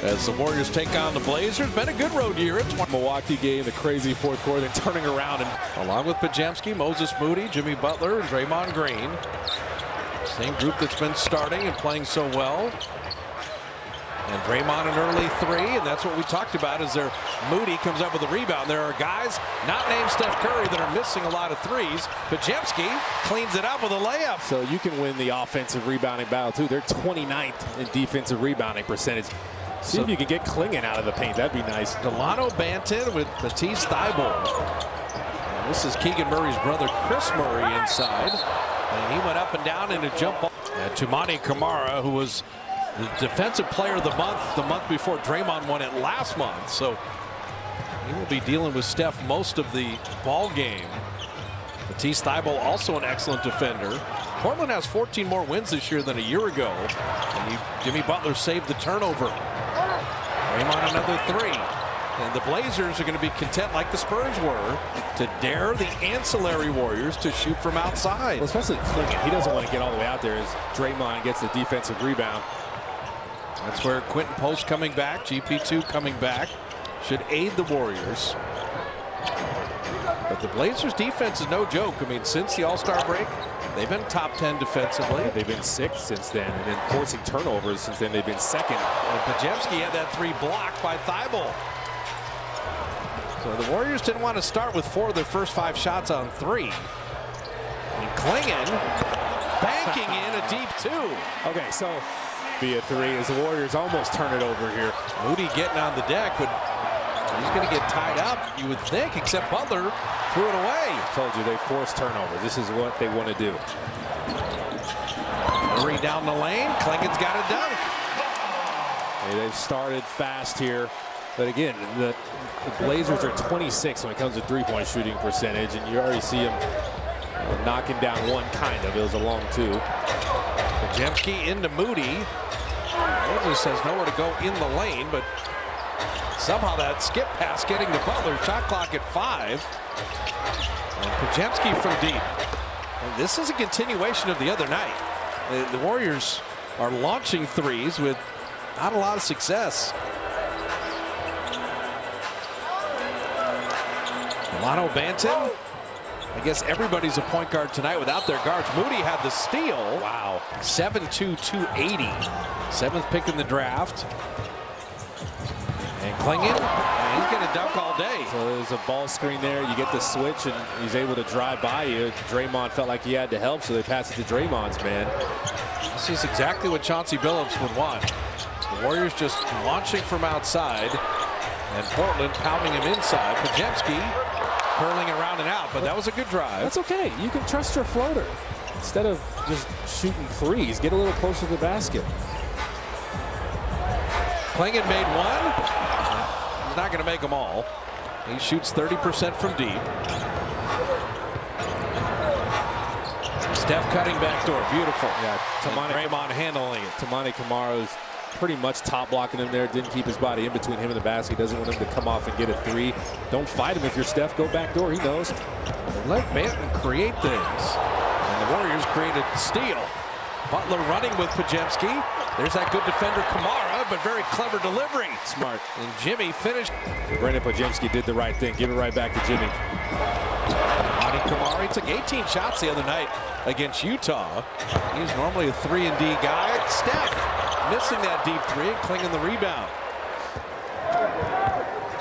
as the Warriors take on the Blazers. Been a good road year. It's one Milwaukee game, the crazy fourth quarter, then turning around. And along with Podziemski, Moses Moody, Jimmy Butler, and Draymond Green. Same group that's been starting and playing so well. And Draymond an early three, and that's what we talked about is there Moody comes up with a rebound. There are guys not named Steph Curry that are missing a lot of threes. Podziemski cleans it up with a layup. So you can win the offensive rebounding battle too. They're 29th in defensive rebounding percentage. See if you can get Clingan out of the paint. That'd be nice. Delano Banton with Matisse Thybulle. This is Keegan Murray's brother Chris Murray inside. And he went up and down in a jump ball. Toumani Camara, who was the defensive player of the month before Draymond won it last month. So he will be dealing with Steph most of the ball game. Matisse Thybulle also an excellent defender. Portland has 14 more wins this year than a year ago. And Jimmy Butler saved the turnover. Draymond another three. And the Blazers are going to be content, like the Spurs were, to dare the ancillary Warriors to shoot from outside. Well, especially Clingan. He doesn't want to get all the way out there as Draymond gets the defensive rebound. That's where Quentin Post coming back, GP2 coming back, should aid the Warriors. But the Blazers defense is no joke. I mean, since the All-Star break, they've been top 10 defensively. They've been sixth since then, and then forcing turnovers since then. They've been second. And Podziemski had that three blocked by Thybulle. So the Warriors didn't want to start with 4 of their first 5 shots on 3. And Clingan banking in a deep 2. Okay, so be a 3 as the Warriors almost turn it over here. Moody getting on the deck, but he's going to get tied up, you would think, except Butler threw it away. I told you, they force turnovers. This is what they want to do. Murray down the lane. Clingan's got a dunk. Hey, they've started fast here. But again, the Blazers are 26 when it comes to three-point shooting percentage, and you already see them knocking down one kind of. It was a long 2. Podziemski into Moody. Moses has nowhere to go in the lane, but somehow that skip pass getting to Butler. Shot clock at 5. And Podziemski from deep. And this is a continuation of the other night. The Warriors are launching threes with not a lot of success. Delano Banton. I guess everybody's a point guard tonight without their guards. Moody had the steal. Wow. 7'2", 280. 7th pick in the draft. And Clingan, and he's going to dunk all day. So there's a ball screen there. You get the switch, and he's able to drive by you. Draymond felt like he had to help, so they pass it to Draymond's man. This is exactly what Chauncey Billups would want. The Warriors just launching from outside, and Portland pounding him inside. Podziemski curling around and out, but that was a good drive. That's okay. You can trust your floater. Instead of just shooting threes, get a little closer to the basket. Clingan made one. He's not going to make them all. He shoots 30% from deep. Steph cutting back door. Beautiful. Yeah, Draymond handling it. Toumani Camara's pretty much top blocking him there. Didn't keep his body in between him and the basket. Doesn't want him to come off and get a 3. Don't fight him if you're Steph. Go back door. He knows. Let Banton create things. And the Warriors created steal. Butler running with Podziemski. There's that good defender Camara, but very clever delivery. Smart. And Jimmy finished. Brandon Podziemski did the right thing. Give it right back to Jimmy. Camara, he took 18 shots the other night against Utah. He's normally a 3-and-D guy. Steph missing that deep 3 and Clingan the rebound.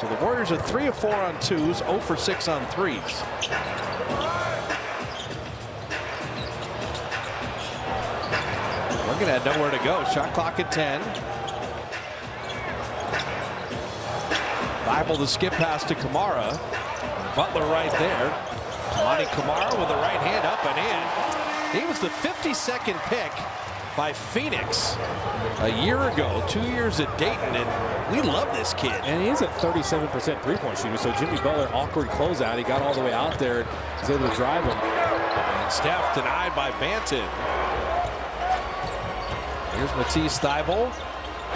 So the Warriors are 3 of 4 on 2s, 0 for 6 on 3s. Looking at nowhere to go. Shot clock at 10. Thybulle the skip pass to Camara. Butler right there. Toumani Camara with the right hand up and in. He was the 52nd pick by Phoenix a year ago, 2 years at Dayton, and we love this kid. And he is a 37% three-point shooter, so Jimmy Butler, awkward closeout. He got all the way out there and was able to drive him. And Steph denied by Banton. Here's Matisse Thybulle.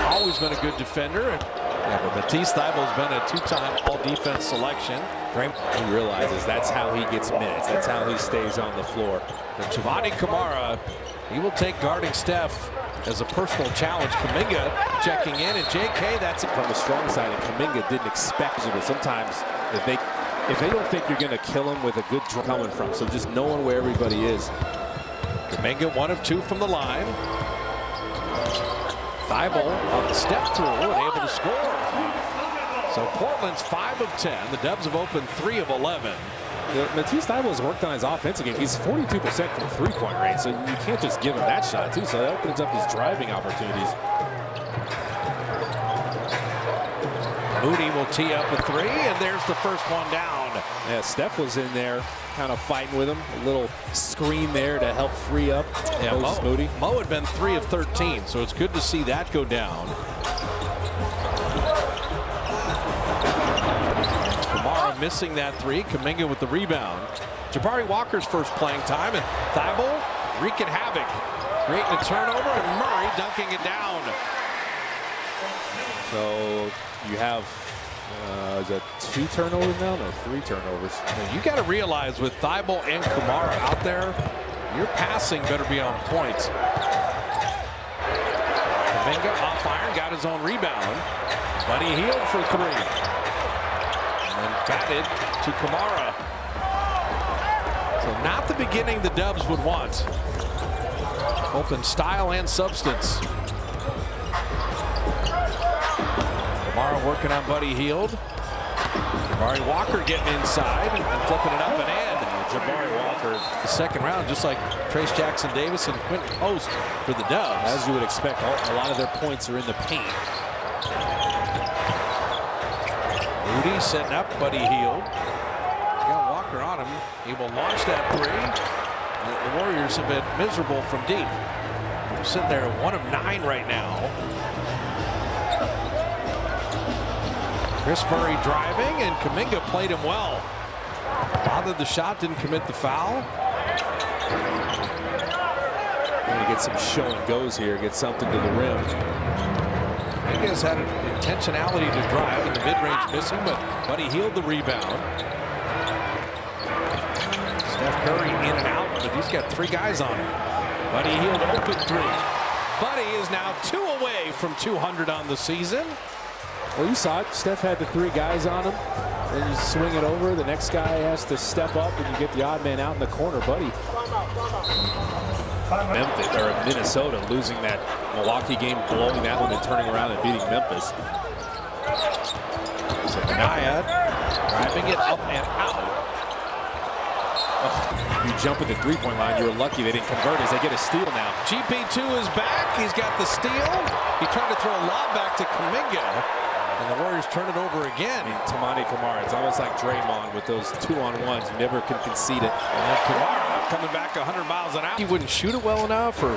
Always been a good defender. Yeah, but Matisse Thybulle's been a 2-time all-defense selection. He realizes that's how he gets minutes. That's how he stays on the floor. And Toumani Camara, he will take guarding Steph as a personal challenge. Kuminga checking in, and JK, that's from the strong side, and Kuminga didn't expect it, but sometimes if they don't think you're going to kill him with a good draw coming from, so just knowing where everybody is. Kuminga 1 of 2 from the line. Thibault on the step through and able to score. So Portland's 5 of 10. The Dubs have opened 3 of 11. Matisse Thybulle has worked on his offensive game. He's 42% from three-point range, so you can't just give him that shot too. So that opens up his driving opportunities. Moody will tee up a 3, and there's the first one down. Yeah, Steph was in there kind of fighting with him. A little screen there to help free up Moses Moody. Mo had been 3 of 13, so it's good to see that go down. Camara missing that 3. Kuminga with the rebound. Jabari Walker's first playing time, and Thibault wreaking havoc. Creating a turnover, and Murray dunking it down. So you have, is that 2 turnovers now? No, 3 turnovers. You got to realize with Thibault and Camara out there, your passing better be on point. Kuminga off iron, got his own rebound. Buddy Hield for 3. And then batted to Camara. So not the beginning the Dubs would want, both in style and substance. Camara working on Buddy Hield. Jabari Walker getting inside and flipping it up and in. Jabari Walker, the second round, just like Trace Jackson Davis and Quentin Post for the Dubs. As you would expect, a lot of their points are in the paint. Moody setting up Buddy Hield. Got Walker on him. He will launch that 3. The Warriors have been miserable from deep. They're sitting there 1 of 9 right now. Chris Murray driving, and Kuminga played him well. Bothered the shot, didn't commit the foul. Going to get some show and goes here, get something to the rim. Kuminga's had an intentionality to drive, and the mid-range missing, but Buddy Hield the rebound. Steph Curry in and out, but he's got 3 guys on him. Buddy Hield open 3. Buddy is now 2 away from 200 on the season. Well, you saw it. Steph had the 3 guys on him. Then you swing it over. The next guy has to step up, and you get the odd man out in the corner, Buddy. Memphis, or Minnesota, losing that Milwaukee game, blowing that one, and turning around and beating Memphis. So Minaya driving it up and out. Oh, you jump at the 3-point line. You were lucky they didn't convert as they get a steal now. GP2 is back. He's got the steal. He tried to throw a lob back to Kuminga. And the Warriors turn it over again. I mean, Toumani Camara, it's almost like Draymond with those 2-on-1s. You never can concede it. And Camara coming back 100 miles an hour. He wouldn't shoot it well enough, or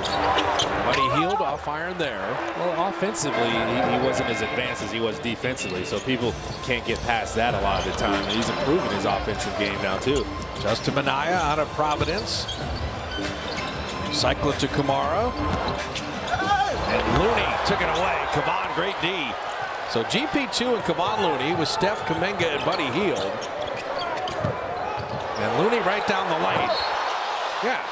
Buddy Hield off iron there. Well, offensively, he wasn't as advanced as he was defensively, so people can't get past that a lot of the time. And he's improving his offensive game now, too. Justin Minaya out of Providence. Cycle it to Camara. And Looney took it away. Kevon, great D. So GP2 and Kevon Looney with Steph, Kuminga, and Buddy Hield. And Looney right down the lane. Yeah.